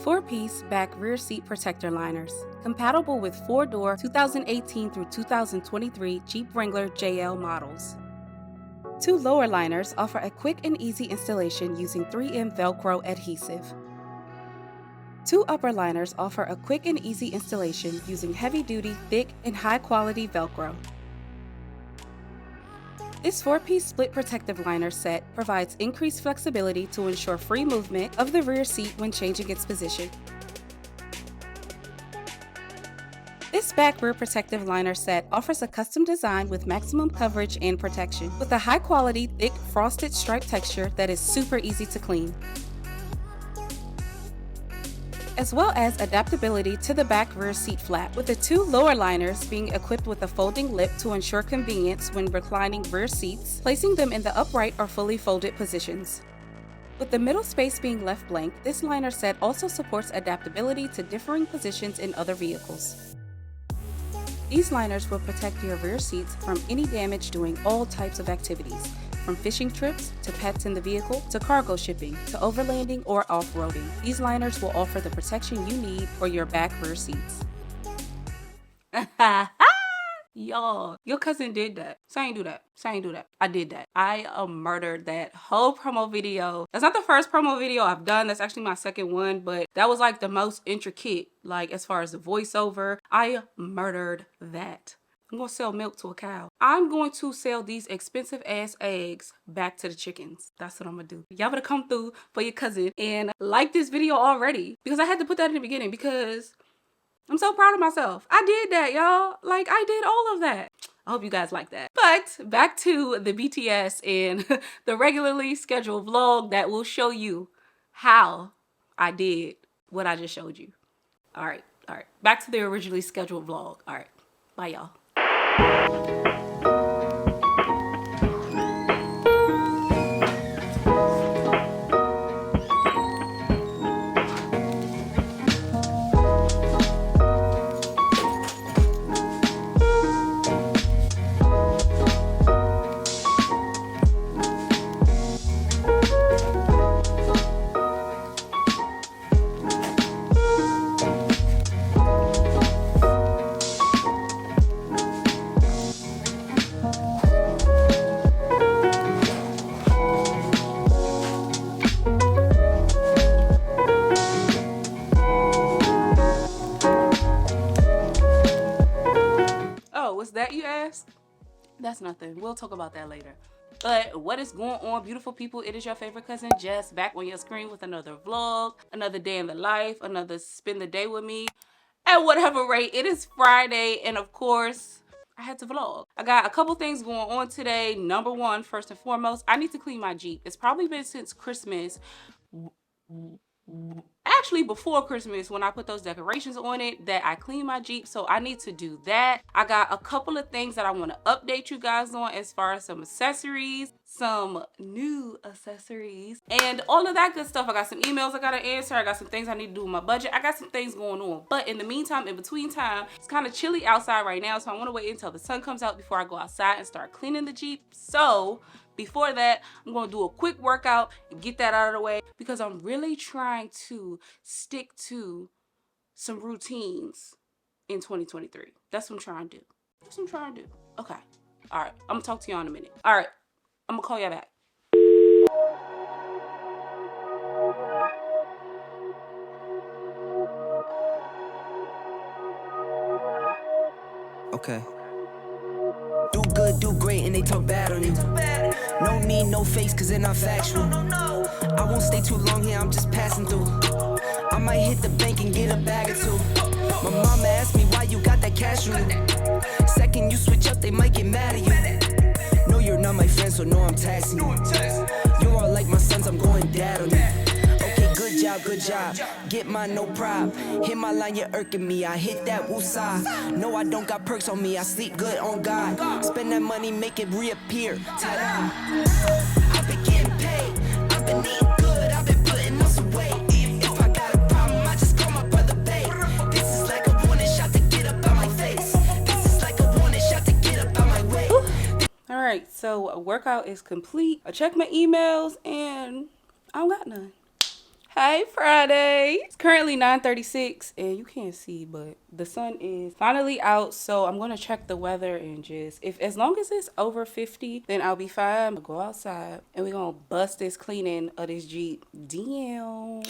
4-piece back rear seat protector liners, compatible with 4-door 2018 through 2023 Jeep Wrangler JL models. 2 lower liners offer a quick and easy installation using 3M Velcro adhesive. 2 upper liners offer a quick and easy installation using heavy-duty, thick, and high-quality Velcro. This 4-piece split protective liner set provides increased flexibility to ensure free movement of the rear seat when changing its position. This back rear protective liner set offers a custom design with maximum coverage and protection, with a high-quality, thick, frosted stripe texture that is super easy to clean, as well as adaptability to the back rear seat flap, with the 2 lower liners being equipped with a folding lip to ensure convenience when reclining rear seats, placing them in the upright or fully folded positions. With the middle space being left blank, this liner set also supports adaptability to differing positions in other vehicles. These liners will protect your rear seats from any damage doing all types of activities, from fishing trips, to pets in the vehicle, to cargo shipping, to overlanding or off-roading. These liners will offer the protection you need for your back rear seats. Y'all, your cousin did that. So I ain't do that. I did that. I murdered that whole promo video. That's not the first promo video I've done. That's actually my second one, but that was like the most intricate, like as far as the voiceover. I murdered that. I'm gonna sell milk to a cow. I'm going to sell these expensive ass eggs back to the chickens. That's what I'm gonna do. Y'all better come through for your cousin and like this video already, because I had to put that in the beginning because I'm so proud of myself. I did that, y'all. Like, I did all of that. I hope you guys like that. But back to the BTS and the regularly scheduled vlog that will show you how I did what I just showed you. All right. Back to the originally scheduled vlog. All right. Bye, y'all. What's that, you ask? That's nothing. We'll talk about that later. But what is going on, beautiful people? It is your favorite cousin Jess, back on your screen with another vlog, another day in the life, another spend the day with me. At whatever rate, it is Friday, and of course, I had to vlog. I got a couple things going on today. Number one, first and foremost, I need to clean my Jeep. It's probably been since Christmas. Actually, before Christmas, when I put those decorations on it, that I clean my Jeep, so I need to do that. I got a couple of things that I want to update you guys on as far as some accessories, some new accessories, and all of that good stuff. I got some emails I gotta answer. I got some things I need to do with my budget. I got some things going on. But in the meantime, in between time, it's kind of chilly outside right now, so I want to wait until the sun comes out before I go outside and start cleaning the Jeep. So before that, I'm going to do a quick workout and get that out of the way, because I'm really trying to stick to some routines in 2023. That's what I'm trying to do. Okay. All right. I'm going to talk to y'all in a minute. All right. I'm going to call y'all back. Okay. Do good, do great, and they talk bad on you. No need, no face, cause they're not factual. I won't stay too long here, I'm just passing through. I might hit the bank and get a bag or two. My mama asked me why you got that cash on you. Second you switch up, they might get mad at you. No, you're not my friend, so no, I'm taxing you. You're all like my sons, I'm going dad on you. Okay, good job. Get mine, no prob. Hit my line, you're irking me. I hit that woosah. No, I don't got perks on me. I sleep good on God. Spend that money, make it reappear. Ta-da. I've been getting paid. I've been eating good. I've been putting on some weight. If I got a problem, I just call my brother Babe. This is like a warning shot to get up out my face. This is like a warning shot to get up out my way. All right, so a workout is complete. I checked my emails and I don't got none. Hi, Friday. It's currently 9:36 and you can't see, but the sun is finally out. So I'm gonna check the weather and just, if as long as it's over 50, then I'll be fine. I'll go outside and we're gonna bust this cleaning of this Jeep down.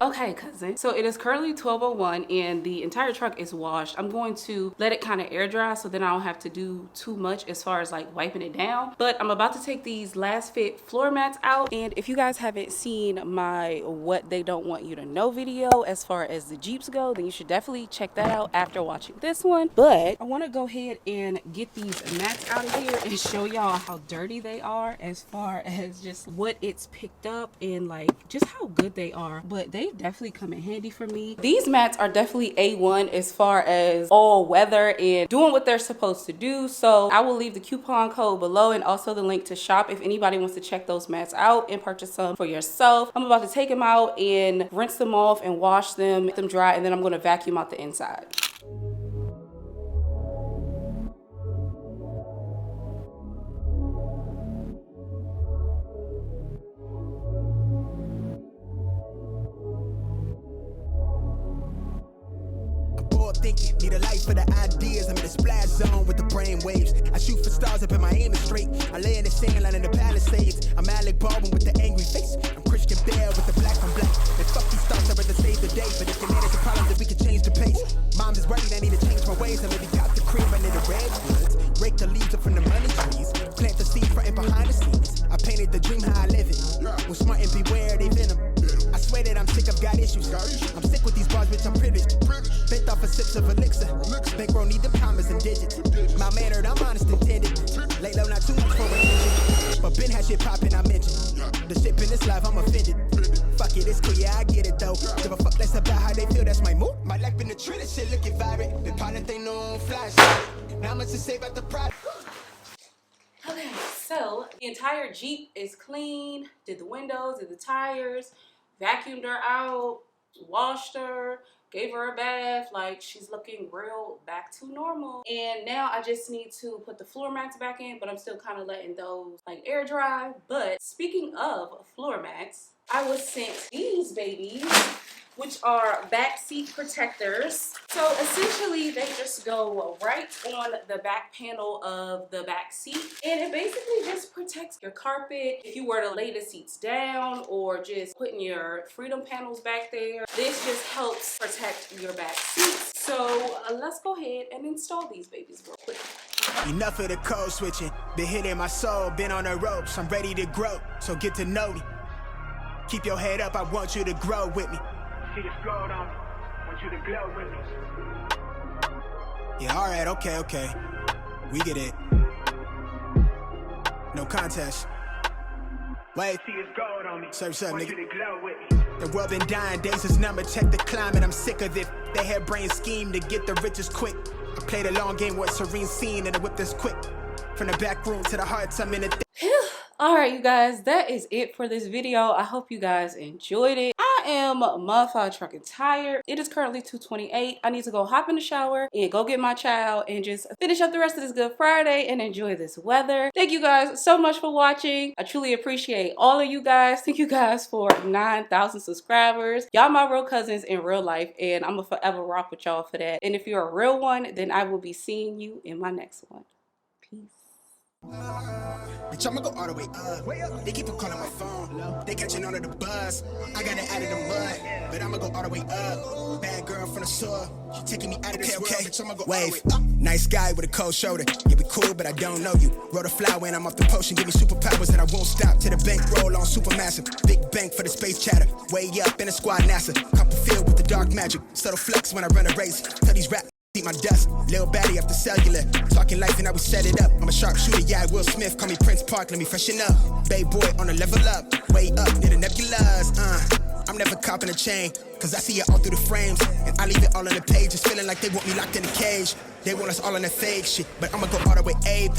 Okay, cousin. So it is currently 12:01 and the entire truck is washed. I'm going to let it kind of air dry so then I don't have to do too much as far as like wiping it down. But I'm about to take these last fit floor mats out. And if you guys haven't seen my what they don't want you to know video as far as the Jeeps go, then you should definitely check that out after watching this one. But I want to go ahead and get these mats out of here and show y'all how dirty they are as far as just what it's picked up and like just how good they are. But they definitely come in handy for me. These mats are definitely A1 as far as all weather and doing what they're supposed to do. So I will leave the coupon code below and also the link to shop if anybody wants to check those mats out and purchase some for yourself. I'm about to take them out and rinse them off and wash them, let them dry, and then I'm going to vacuum out the inside. Thinking, need a life for the ideas. I'm in the splash zone with the brain waves. I shoot for stars up in my aim is straight. I lay in the sand line in the Palisades. I'm Alec Baldwin with the angry face. I'm Christian Bale with the black on black. And fuck these stars, I'd rather save the day. But if they manage the problem, then we can change the pace. Mom's is worried, I need to change my ways. I maybe got the crib under the redwoods. Rake the leaves up from the money trees. Plant the seed right behind the scenes. I painted the dream how I live it. With smart and beware, they venom. I swear that I'm sick, I've got issues. I'm sick with these bars, bitch, I'm privileged. Bent off a sips of elixir. Bankroll need them commas and digits. My mannered, I'm honest intended. Lay low, not too much for attention. But Ben has shit poppin', I mentioned. The shit in this life, I'm offended. Fuck it, it's cool, yeah, I get it though. Give a fuck less about how they feel, that's my mood. My life been a trend, this shit looking vibrant. The pilot, they know on flash. Now much to say about the product. Okay, so the entire Jeep is clean. Did the windows, did the tires, vacuumed her out, washed her, gave her a bath. Like, she's looking real back to normal. And now I just need to put the floor mats back in, but I'm still kind of letting those like air dry. But speaking of floor mats, I was sent these babies which are back seat protectors. So essentially they just go right on the back panel of the back seat, and it basically just protects your carpet. If you were to lay the seats down or just putting your freedom panels back there, this just helps protect your back seats. So let's go ahead and install these babies real quick. Enough of the code switching. Been hitting my soul, been on the ropes. I'm ready to grow, so get to know me. Keep your head up, I want you to grow with me. See the gold on me, want you to glow with me. Yeah, alright, okay. We get it. No contest. Wait, see it's gold on me. What's up, nigga? You to glow with me. The world been dying, days is numbered, check the climate. I'm sick of it. They had brain scheme to get the riches quick. I played a long game with serene scene and I whipped this quick. From the back room to the hearts, I'm in it. Alright, you guys, that is it for this video. I hope you guys enjoyed it. I am motherfucking fucking tired. It is currently 2:28. I need to go hop in the shower and go get my child and just finish up the rest of this Good Friday and enjoy this weather. Thank you guys so much for watching. I truly appreciate all of you guys. Thank you guys for 9,000 subscribers. Y'all my real cousins in real life, and I'm gonna forever rock with y'all for that. And if you're a real one, then I will be seeing you in my next one. Peace. Bitch, I'ma go all the way up. They keep on calling my phone. They catching on to the buzz. I got it out of the mud, but I'ma go all the way up. Bad girl from the sewer, she taking me out of this world. Bitch, I'ma go all the way up. Nice guy with a cold shoulder. Yeah, we cool, but I don't know you. Wrote a flower and I'm off the potion. Give me superpowers that I won't stop. To the bank roll on supermassive. Big bank for the space chatter. Way up in the squad NASA. Couple filled with the dark magic. Subtle flex when I run a race. Tell these rap. Eat my dust, little baddie after cellular. Talking life and how we set it up. I'm a sharpshooter, yeah, Will Smith. Call me Prince Park, let me freshen up. Bay boy on a level up, way up near the nebulas. I'm never copping a chain, cause I see it all through the frames. And I leave it all on the pages, feeling like they want me locked in a cage. They want us all on that fake shit, but I'ma go all the way A.